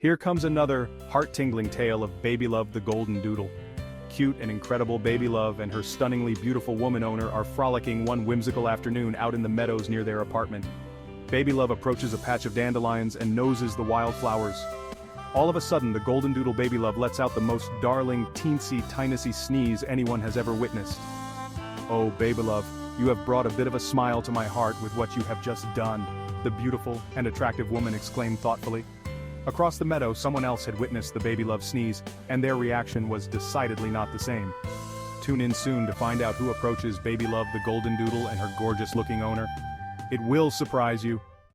Here comes another heart-tingling tale of Babylove the Goldendoodle. Cute and incredible Babylove and her stunningly beautiful woman owner are frolicking one whimsical afternoon out in the meadows near their apartment. Babylove approaches a patch of dandelions and noses the wildflowers. All of a sudden, the Goldendoodle Babylove lets out the most darling, teensy-tiny sneeze anyone has ever witnessed. "Oh, Babylove, you have brought a bit of a smile to my heart with what you have just done," the beautiful and attractive woman exclaimed thoughtfully. Across the meadow, someone else had witnessed the Babylove sneeze, and their reaction was decidedly not the same. Tune in soon to find out who approaches Babylove the Goldendoodle and her gorgeous-looking owner. It will surprise you.